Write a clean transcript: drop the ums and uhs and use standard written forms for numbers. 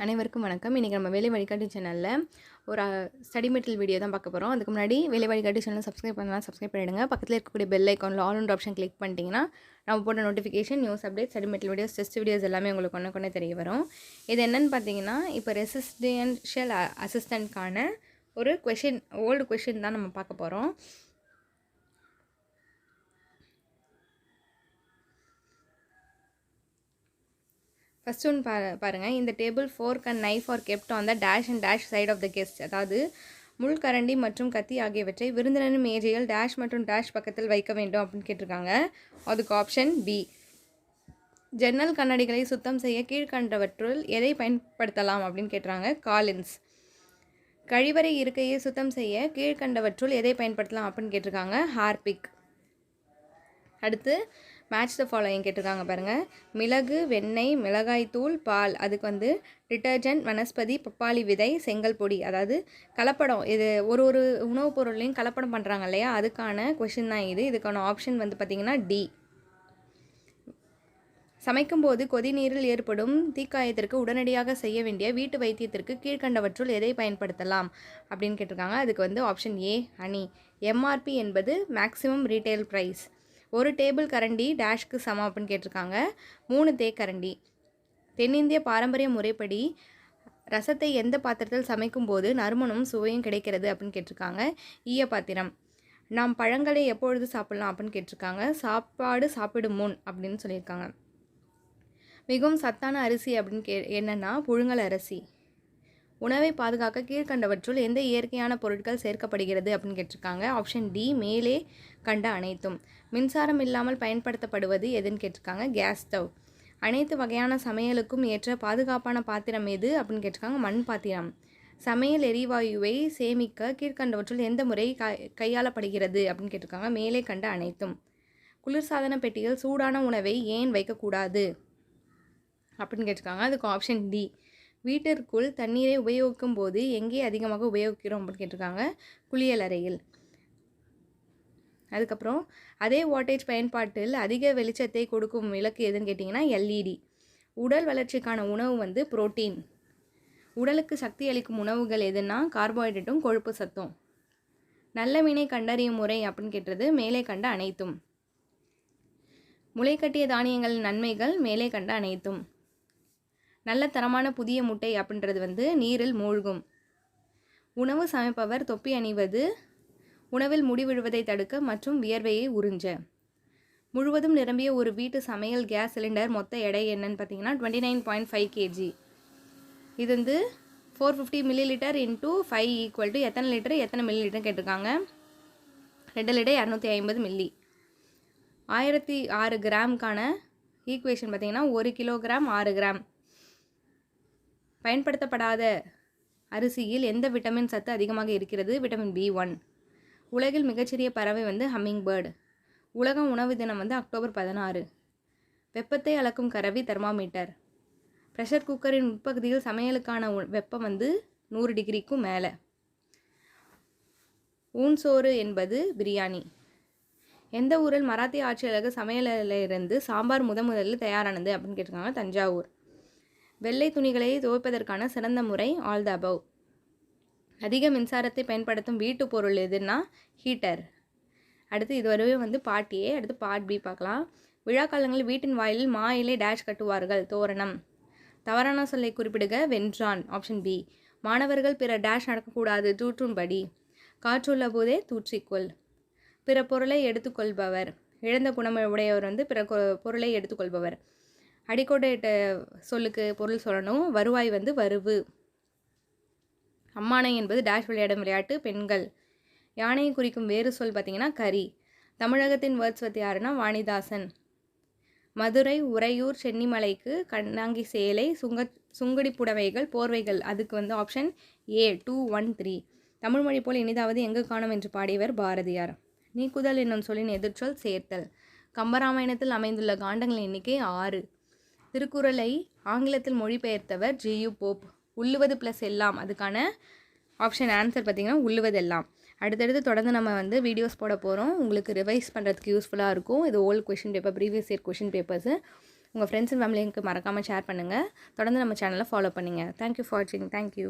அனைவருக்கும் வணக்கம். இன்றைக்கி நம்ம வேலை வழிகாட்டி சேனலில் ஒரு ஸ்டடி மெட்டீரியல் வீடியோ தான் பார்க்க போகிறோம். அதுக்கு முன்னாடி வேலை வழிகாட்டி சேனல் சப்ஸ்கிரைப் பண்ணலாம், சப்ஸ்கிரைப் பண்ணிவிடுங்க. பக்கத்தில் இருக்கக்கூடிய பெல் ஐக்கானில் ஆல் ஒன் ஆப்ஷன் கிளிக் பண்ணிட்டீங்கன்னா நம்ம போட்ட notification, news update, study material videos, test videos எல்லாமே உங்களுக்கு ஒன்று தெரிய வரும். இது என்னென்னு பார்த்தீங்கன்னா, இப்போ ரெசிடென்ஷியல் அசிஸ்டண்ட்கான ஒரு ஓல்டு கொஷின் தான் நம்ம பார்க்க போகிறோம். ஃபர்ஸ்ட் ஒன் பாருங்கள். இந்த table fork and knife are kept on the dash and dash side of the guest. அதாவது முள்கரண்டி மற்றும் கத்தி ஆகியவற்றை விருந்தினரின் மேஜையில் டேஷ் மற்றும் டேஷ் பக்கத்தில் வைக்க வேண்டும் அப்படின்னு கேட்டிருக்காங்க. அதுக்கு ஆப்ஷன் பி. ஜன்னல் கண்ணாடிகளை சுத்தம் செய்ய கீழ்கண்டவற்றுள் எதை பயன்படுத்தலாம் அப்படின்னு கேட்டுறாங்க. காலின்ஸ். கழிவறை இருக்கையை சுத்தம் செய்ய கீழ்கண்டவற்றுள் எதை பயன்படுத்தலாம் அப்படின்னு கேட்டிருக்காங்க. ஹார்பிக். அடுத்து மேட்ச் த ஃபாலோயிங் கேட்டிருக்காங்க பாருங்கள். மிளகு, வெண்ணெய், மிளகாய்த்தூள், பால். அதுக்கு டிட்டர்ஜென்ட், வனஸ்பதி, பப்பாளி விதை, செங்கல் பொடி. அதாவது கலப்படம். இது ஒரு உணவுப் பொருளையும் கலப்படம் பண்ணுறாங்க இல்லையா, அதுக்கான கொஷின் தான் இது. இதுக்கான ஆப்ஷன் பார்த்திங்கன்னா டி. சமைக்கும்போது கொதிநீரில் ஏற்படும் தீக்காயத்திற்கு உடனடியாக செய்ய வேண்டிய வீட்டு வைத்தியத்திற்கு கீழ்கண்டவற்றுள் எதை பயன்படுத்தலாம் அப்படின்னு கேட்டிருக்காங்க. அதுக்கு ஆப்ஷன் ஏ ஹனி. எம்ஆர்பி என்பது மேக்ஸிமம் ரீட்டைல் ப்ரைஸ். ஒரு டேபிள் கரண்டி டேஷ்க்கு சமம் அப்படின்னு கேட்டிருக்காங்க. 3 தேக்கரண்டி. தென்னிந்திய பாரம்பரிய முறைப்படி ரசத்தை எந்த பாத்திரத்தில் சமைக்கும் போது நறுமணமும் சுவையும் கிடைக்கிறது அப்படின்னு கேட்டிருக்காங்க. ஈய பாத்திரம். நாம் பழங்களை எப்பொழுது சாப்பிடலாம் அப்படின்னு கேட்டிருக்காங்க. சாப்பாடு சாப்பிடும் முன் அப்படின்னு சொல்லியிருக்காங்க. மிகவும் சத்தான அரிசி அப்படின்னு என்னென்னா புழுங்கல் அரிசி. உணவை பாதுகாக்க கீழ்கண்டவற்றுள் எந்த இயற்கையான பொருட்கள் சேர்க்கப்படுகிறது அப்படின்னு கேட்டிருக்காங்க. Option D. மேலே கண்ட அனைத்தும். மின்சாரம் இல்லாமல் பயன்படுத்தப்படுவது எதுன்னு கேட்டிருக்காங்க. Gas stove. அனைத்து வகையான சமையலுக்கும் ஏற்ற பாதுகாப்பான பாத்திரம் எது அப்படின்னு கேட்டிருக்காங்க. மண் பாத்திரம். சமையல் எரிவாயுவை சேமிக்க கீழ்கண்டவற்றுள் எந்த முறை கையாளப்படுகிறது அப்படின்னு கேட்டிருக்காங்க. மேலே கண்ட அனைத்தும். குளிர்சாதன பெட்டியில் சூடான உணவை ஏன் வைக்கக்கூடாது அப்படின்னு கேட்டிருக்காங்க. அதுக்கு ஆப்ஷன் டி. வீட்டிற்குள் தண்ணீரை உபயோகிக்கும் போது எங்கே அதிகமாக உபயோகிக்கிறோம் அப்படின்னு கேட்டிருக்காங்க. குளியல் அறையில். அதுக்கப்புறம் அதே வாட்டேஜ் பயன்பாட்டில் அதிக வெளிச்சத்தை கொடுக்கும் விளக்கு எதுன்னு கேட்டிங்கன்னா எல்இடி. உடல் வளர்ச்சிக்கான உணவு புரோட்டீன். உடலுக்கு சக்தி அளிக்கும் உணவுகள் எதுன்னா கார்போஹைட்ரேட்டும் கொழுப்பு சத்தும். நல்ல மீனை கண்டறியும் முறை அப்படின்னு கேட்டது மேலே கண்ட அனைத்தும். முளைக்கட்டிய தானியங்களின் நன்மைகள் மேலே கண்ட அனைத்தும். நல்ல தரமான புதிய முட்டை அப்படின்றது நீரில் மூழ்கும். உணவு சமைப்பவர் தொப்பி அணிவது உணவில் முடி விழுவதை தடுக்க மற்றும் வியர்வையை உறிஞ்ச. முழுவதும் நிரம்பிய ஒரு வீட்டு சமையல் கேஸ் சிலிண்டர் மொத்த எடை என்னன்னு பார்த்தீங்கன்னா 29.5 kg. இது 450 ml × 5 = எத்தனை லிட்டர் எத்தனை மில்லி கேட்டிருக்காங்க. 2 லிட்டர் 250 மில்லி. 1006 கிராமுக்கான ஈக்குவேஷன் பார்த்தீங்கன்னா 1 கிலோகிராம் 6 கிராம். பயன்படுத்தப்படாத அரிசியில் எந்த விட்டமின் சத்து அதிகமாக இருக்கிறது? Vitamin B1. உலகில் மிகச்சிறிய பறவை ஹம்மிங் பேர்டு. உலக உணவு தினம் அக்டோபர் 16. வெப்பத்தை அளக்கும் கருவி தெர்மாமீட்டர். ப்ரெஷர் குக்கரின் உட்பகுதியில் சமையலுக்கான வெப்பம் 100 டிகிரிக்கும் மேலே. ஊன்சோறு என்பது பிரியாணி. எந்த ஊரில் மராத்திய ஆட்சியாளர்கள் சமையலிலிருந்து சாம்பார் முதலில் தயாரானது அப்படின்னு கேட்டிருக்காங்க. தஞ்சாவூர். வெள்ளை துணிகளை துவைப்பதற்கான சிறந்த முறை ஆல் த அபவ். அதிக மின்சாரத்தை பயன்படுத்தும் வீட்டு பொருள் எதுன்னா ஹீட்டர். அடுத்து இது வரவே பார்ட் ஏ. அடுத்து பார்ட் பி பார்க்கலாம். விழா காலங்களில் வீட்டின் வாயிலில் மா இலை டேஷ் கட்டுவார்கள். தோரணம். தவறான சொல்லை குறிப்பிடுக. வென்றான். Option B. மாணவர்கள் பிற டேஷ் நடக்கக்கூடாது. தூற்றும்படி. காற்றுள்ள போதே தூற்றிக்கொள். பிற பொருளை எடுத்துக்கொள்பவர். இழந்த குணமுடையவர் பிற பொருளை எடுத்துக்கொள்பவர். அடிக்கோடிட்ட சொல்லுக்கு பொருள் சொல்லணும். வருவாய் வருவு. அம்மானை என்பது டேஷ் விளையாடும் விளையாட்டு. பெண்கள். யானையை குறிக்கும் வேறு சொல் பார்த்திங்கன்னா கரி. தமிழகத்தின் வேர்ட்ஸ்வர்த் யாருன்னா வாணிதாசன். மதுரை, உறையூர், சென்னிமலைக்கு கண்ணாங்கி சேலை, சுங்கடி புடவைகள், போர்வைகள். அதுக்கு ஆப்ஷன் ஏ 213. தமிழ்மொழி போல் இனிதாவது எங்கு காணும் என்று பாடியவர் பாரதியார். நீக்குதல் என்னும் சொல்லின் எதிர்ச்சொல் சேர்த்தல். கம்பராமாயணத்தில் அமைந்துள்ள காண்டங்களின் எண்ணிக்கை 6. திருக்குறளை ஆங்கிலத்தில் மொழிபெயர்த்தவர் ஜியு போப். உள்ளுவது ப்ளஸ் எல்லாம். அதுக்கான ஆப்ஷன் ஆன்சர் பார்த்திங்கன்னா உள்ளுவதெல்லாம். அடுத்தடுத்து தொடர்ந்து நம்ம வீடியோஸ் போட போகிறோம். உங்களுக்கு ரிவைஸ் பண்ணுறதுக்கு யூஸ்ஃபுல்லாக இருக்கும். இது old question paper, previous year question papers. உங்கள் ஃப்ரெண்ட்ஸ் அண்ட் ஃபேமிலிக்கு மறக்காமல் ஷேர் பண்ணுங்கள். தொடர்ந்து நம்ம சேனலை ஃபாலோ பண்ணுங்கள். தேங்க்யூ ஃபார் வாட்சிங். தேங்க்யூ.